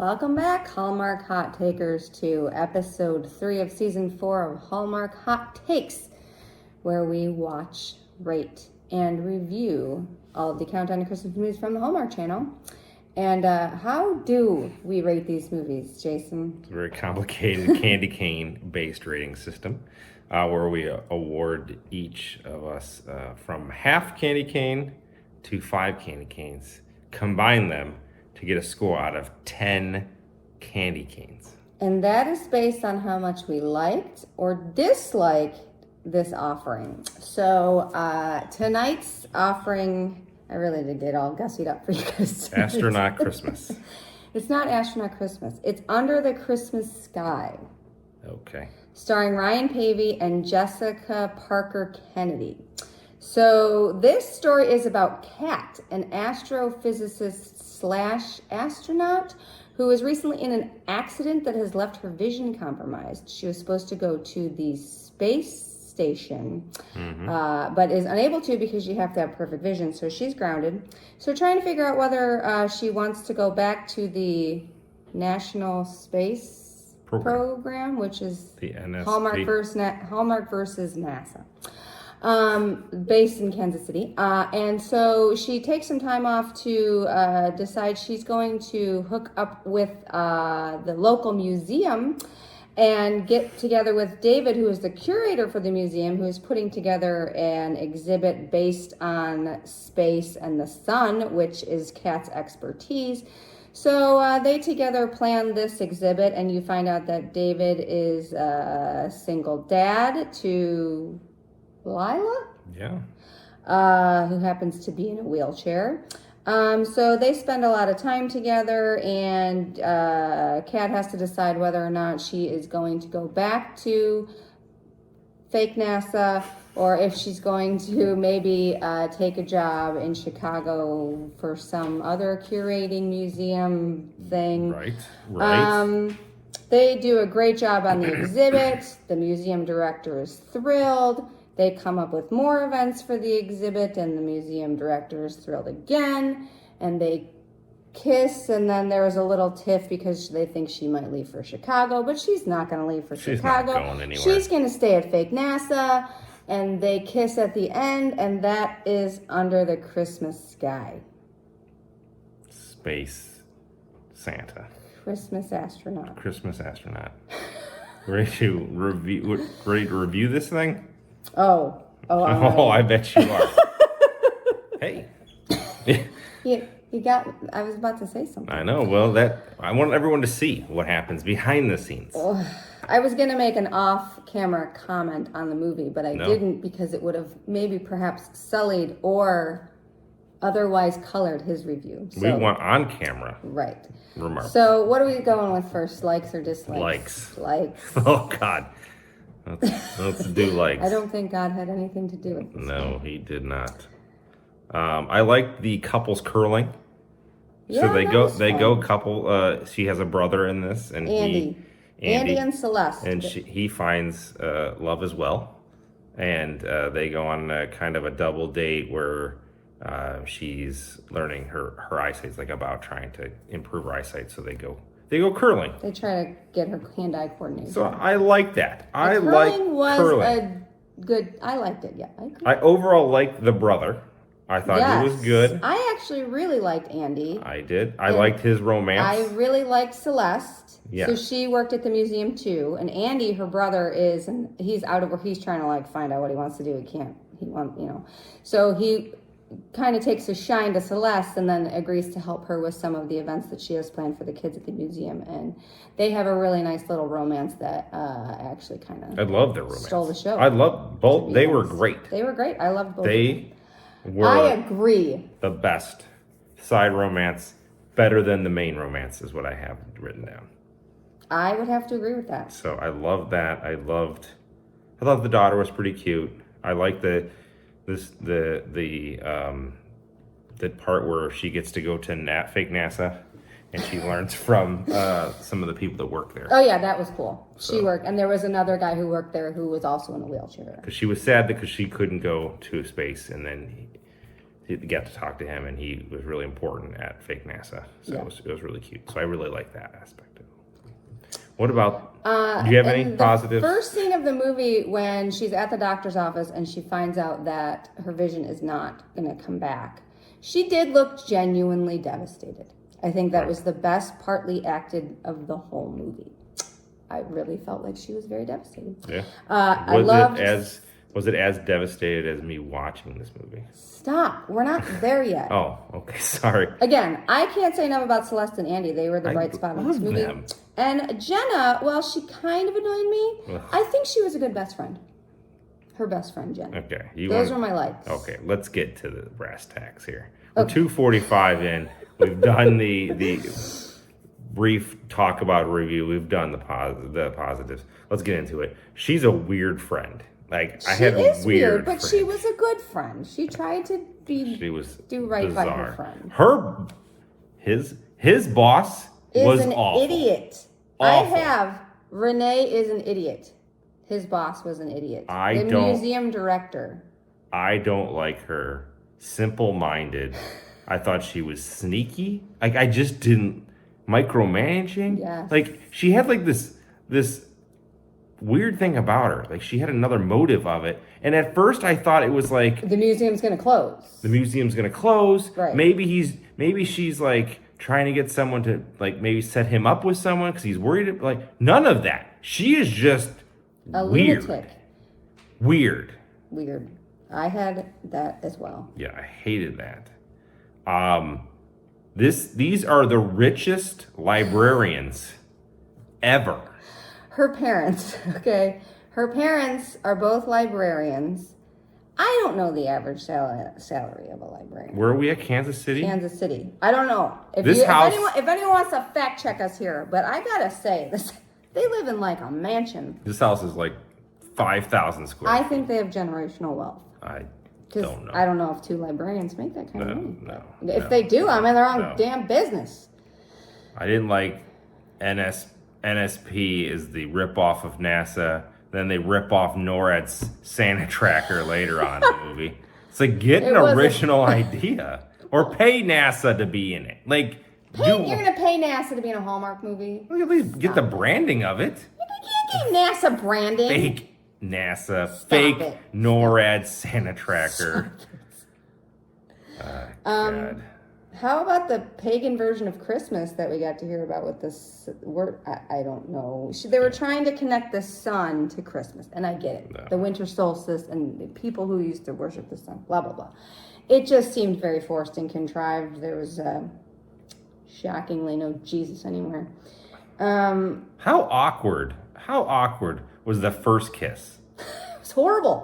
Welcome back, Hallmark Hot Takers, to episode 3 of season 4 of Hallmark Hot Takes, where we watch, rate, and review all of the Countdown to Christmas movies from the Hallmark Channel. And how do we rate these movies, Jason? It's a very complicated candy cane based rating system where we award each of us from half candy cane to 5 candy canes, combine them to get a score out of 10 candy canes. And that is based on how much we liked or disliked this offering. So tonight's offering, I really did get all gussied up for you guys. Astronaut Christmas. It's not Astronaut Christmas. It's Under the Christmas Sky. Okay. Starring Ryan Paevey and Jessica Parker Kennedy. So this story is about Kat, an astrophysicist / astronaut who was recently in an accident that has left her vision compromised. She was supposed to go to the space station, but is unable to because you have to have perfect vision, so she's grounded. So trying to figure out whether she wants to go back to the National Space Program, which is the NSP. Hallmark versus NASA. Based in Kansas City. And so she takes some time off to decide she's going to hook up with the local museum and get together with David, who is the curator for the museum, who is putting together an exhibit based on space and the sun, which is Kat's expertise. So they together plan this exhibit, and you find out that David is a single dad to Lila? Yeah. Who happens to be in a wheelchair. So they spend a lot of time together, and Kat has to decide whether or not she is going to go back to fake NASA or if she's going to maybe take a job in Chicago for some other curating museum thing. Right. They do a great job on the exhibit. The museum director is thrilled. They come up with more events for the exhibit, and the museum director is thrilled again, and they kiss, and then there was a little tiff because they think she might leave for Chicago, but she's not going to leave for Chicago. She's not going anywhere. She's going to stay at fake NASA, and they kiss at the end, and that is Under the Christmas Sky. Space Santa. Christmas astronaut. Ready to review this thing? Oh, I bet you are. Hey. You got, I was about to say something. I know. Well, I want everyone to see what happens behind the scenes. I was going to make an off-camera comment on the movie, but I didn't because it would have maybe perhaps sullied or otherwise colored his review. So, we want on-camera. Right. Remarks. So what are we going with first, likes or dislikes? Likes. Oh, God. Let's do likes. I don't think God had anything to do with this. No, he did not. I like the couples curling. Yeah, so they go couple. She has a brother in this, and Andy and Celeste, and he finds love as well, and they go on kind of a double date where she's learning her eyesight, like about trying to improve her eyesight. So they go curling. They try to get her hand-eye coordination. So I like that. Curling was good. I liked it. Yeah, I overall liked the brother. I thought he was good. I actually really liked Andy. I did. I liked his romance. I really liked Celeste. Yeah. So she worked at the museum too. And Andy, her brother, he's out of where he's trying to find out what he wants to do. So he kind of takes a shine to Celeste and then agrees to help her with some of the events that she has planned for the kids at the museum. And they have a really nice little romance that actually kind of... I love their romance. Stole the show. I love both. They were great. They were great. I loved both. They were... I agree. The best side romance. Better than the main romance is what I have written down. I would have to agree with that. So I loved that. I thought the daughter was pretty cute. I liked the part where she gets to go to fake NASA and she learns from some of the people that work there. Oh yeah, that was cool. So, she worked, and there was another guy who worked there who was also in a wheelchair. Because she was sad because she couldn't go to space, and then get to talk to him, and he was really important at fake NASA. So it was really cute. So I really like that aspect of it. What about, do you have any positives? The first scene of the movie when she's at the doctor's office and she finds out that her vision is not going to come back, she did look genuinely devastated. I think that was the best partly acted of the whole movie. I really felt like she was very devastated. Yeah. Was it as devastated as me watching this movie? Stop. We're not there yet. Oh, okay. Sorry. Again, I can't say enough about Celeste and Andy. They were the bright spot of this movie. Them. And Jenna, well, she kind of annoyed me. Ugh. I think she was a good best friend. Her best friend, Jenna. Okay. Those were my likes. Okay, let's get to the brass tacks here. We're 2:45 in. We've done the brief talk about review. We've done the positives. Let's get into it. She's a weird friend. Like, I had a weird but friend. she was a good friend. She tried to do right bizarre. by her friend. His boss was an awful. Idiot. Awful. Renee is an idiot. His boss was an idiot. The museum director. I don't like her. Simple-minded. I thought she was sneaky. Like, I just didn't micromanaging. Yes. Like, she had like this weird thing about her. Like, she had another motive of it. And at first I thought it was like, the museum's going to close. The museum's going to close. Right. Maybe she's like trying to get someone to like maybe set him up with someone because he's worried. Like, none of that. She is just a weird. lunatic. Weird. I had that as well. Yeah, I hated that. These are the richest librarians ever. Her parents, okay? Her parents are both librarians. I don't know the average salary of a librarian. Where are we at? Kansas City? Kansas City. I don't know. If anyone wants to fact check us here, but I gotta say, they live in like a mansion. This house is like 5,000 square I feet. think they have generational wealth. I don't know. I don't know if 2 librarians make that kind of money. No. If they do, I'm in the wrong damn business. I didn't like NSP is the ripoff of NASA. Then they rip off NORAD's Santa Tracker later on in the movie. It's like, get an original idea. Or pay NASA to be in it. Like, you're going to pay NASA to be in a Hallmark movie? At least get the branding of it. You can't get NASA branding. Fake NASA. Fake NORAD Santa Tracker. God. How about the pagan version of Christmas that we got to hear about with this word? I don't know. They were trying to connect the sun to Christmas, and I get it. No. The winter solstice and the people who used to worship the sun, blah, blah, blah. It just seemed very forced and contrived. There was shockingly no Jesus anywhere. How awkward was the first kiss? It was horrible.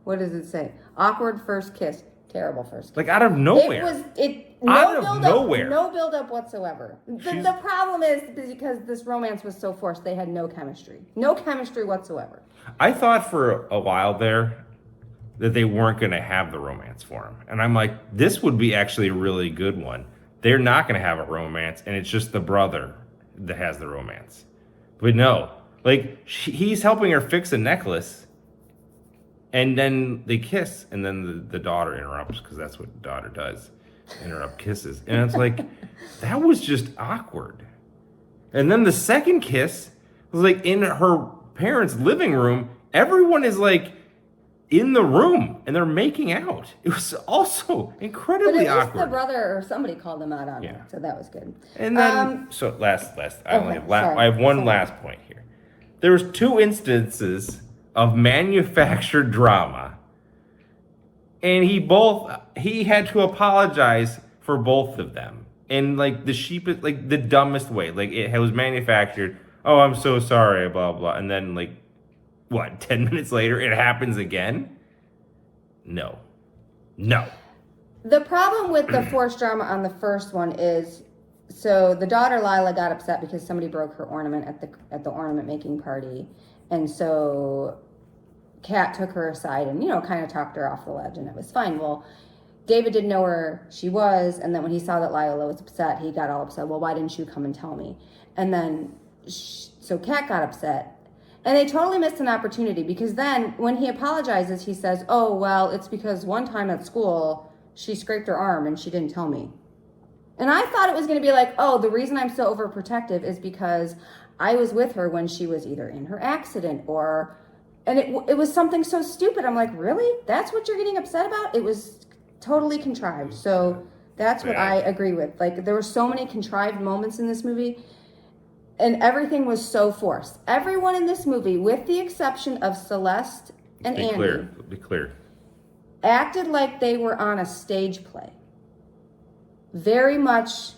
What does it say? Awkward first kiss. Terrible first kiss. Like, out of nowhere. No build up whatsoever. The problem is because this romance was so forced, they had no chemistry. No chemistry whatsoever. I thought for a while there that they weren't going to have the romance for him. And I'm like, this would be actually a really good one. They're not going to have a romance, and it's just the brother that has the romance. But no. Like, he's helping her fix a necklace. And then they kiss, and then the daughter interrupts, because that's what the daughter does, interrupt kisses. And it's like, that was just awkward. And then the second kiss was like in her parents' living room. Everyone is like in the room, and they're making out. It was also incredibly awkward. But the brother or somebody called them out on it, so that was good. And then, I have one last point here. There was 2 instances of manufactured drama, and he had to apologize for both of them in like the dumbest way. Like, it was manufactured. Oh, I'm so sorry, blah blah. And then 10 minutes later it happens again. No. The problem with the forced drama on the first one is, so the daughter Lila got upset because somebody broke her ornament at the ornament making party. And so Kat took her aside and, kind of talked her off the ledge, and it was fine. Well, David didn't know where she was, and then when he saw that Lila was upset, he got all upset. Well, why didn't you come and tell me? And then, so Kat got upset, and they totally missed an opportunity, because then when he apologizes, he says, oh, well, it's because one time at school, she scraped her arm and she didn't tell me. And I thought it was going to be like, oh, the reason I'm so overprotective is because I was with her when she was either in her accident or, and it was something so stupid. I'm like, really? That's what you're getting upset about? It was totally contrived. So that's what I agree with. Like, there were so many contrived moments in this movie, and everything was so forced. Everyone in this movie, with the exception of Celeste and Andy, be clear, acted like they were on a stage play. Very much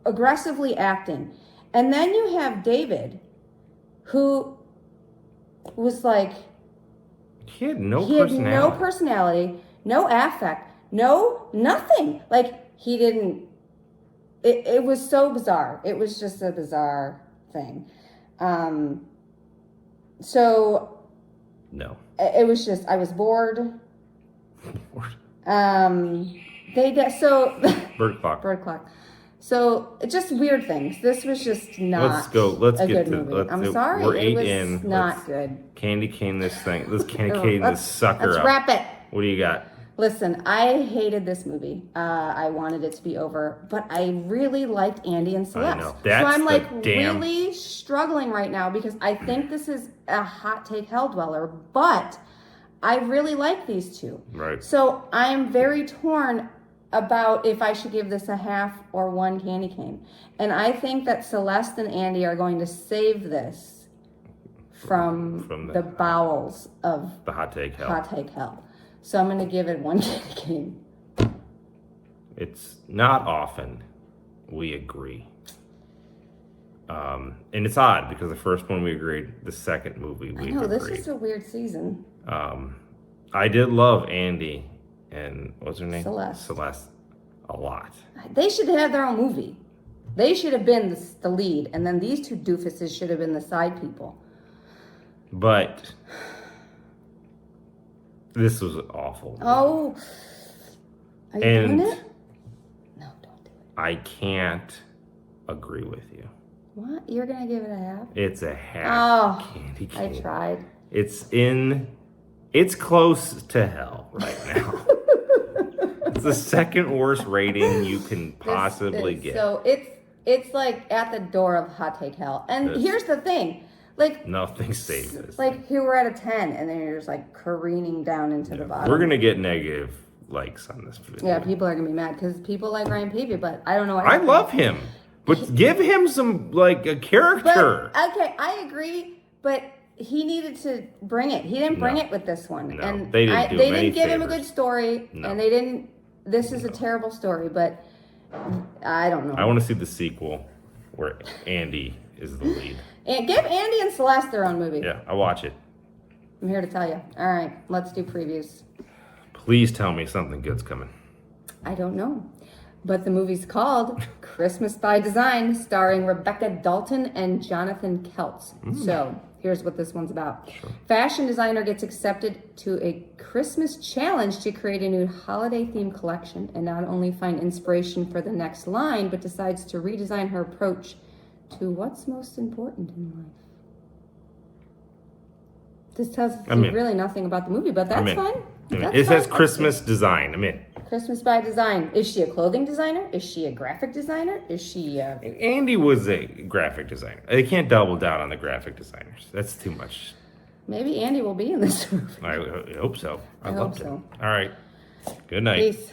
aggressively acting. And then you have David, who was like, he had no personality, no affect, nothing. Like, he didn't, it was so bizarre. It was just a bizarre thing. So no, it was just, I was bored. Bird clock. So just weird things. This was just not Let's a get good to movie. I'm sorry. We're it was in. not good. Candy cane this thing. Let's candy cane this sucker Let's up. wrap it. What do you got? Listen, I hated this movie. I wanted it to be over, but I really liked Andy and Celeste. I know. So I'm like damn... really struggling right now because I think this is a hot take hell dweller, but I really like these two. Right. So I am very torn about if I should give this a half or one candy cane. And I think that Celeste and Andy are going to save this from the bowels of the hot take hell. So I'm going to give it one candy cane. It's not often we agree. And it's odd because the first one we agreed, the second movie we agreed. This is a weird season. I did love Andy and what's her name? Celeste. A lot. They should have their own movie. They should have been the lead, and then these two doofuses should have been the side people. But this was awful. Oh. Are you doing it? No, don't do it. I can't agree with you. What? You're going to give it a half? It's a half candy cane. I tried. It's close to hell right now. It's the second worst rating you can possibly get. So it's like at the door of hot take hell. And here's the thing. Like, nothing saves this. Like, here we're at a 10, and then you're just like careening down into the bottom. We're going to get negative likes on this video. Yeah, people are going to be mad because people like Ryan Paevey, but I don't know what I love him. But give him some, like, a character. But, okay, I agree, but he needed to bring it. He didn't bring it with this one. No, and they didn't give him a good story, and they didn't. This is a terrible story, but I don't know. I want to see the sequel where Andy is the lead. And give Andy and Celeste their own movie. Yeah, I'll watch it. I'm here to tell you. All right, let's do previews. Please tell me something good's coming. I don't know. But the movie's called Christmas by Design, starring Rebecca Dalton and Jonathan Keltz. So here's what this one's about. Sure. Fashion designer gets accepted to a Christmas challenge to create a new holiday-themed collection and not only find inspiration for the next line, but decides to redesign her approach to what's most important in life. This tells you really nothing about the movie, but that's fine. It says Christmas design. I'm in. Christmas by Design. Is she a clothing designer? Is she a graphic designer? Is she Andy was a graphic designer. They can't double down on the graphic designers. That's too much. Maybe Andy will be in this movie. I hope so. I hope so. All right. Good night. Peace.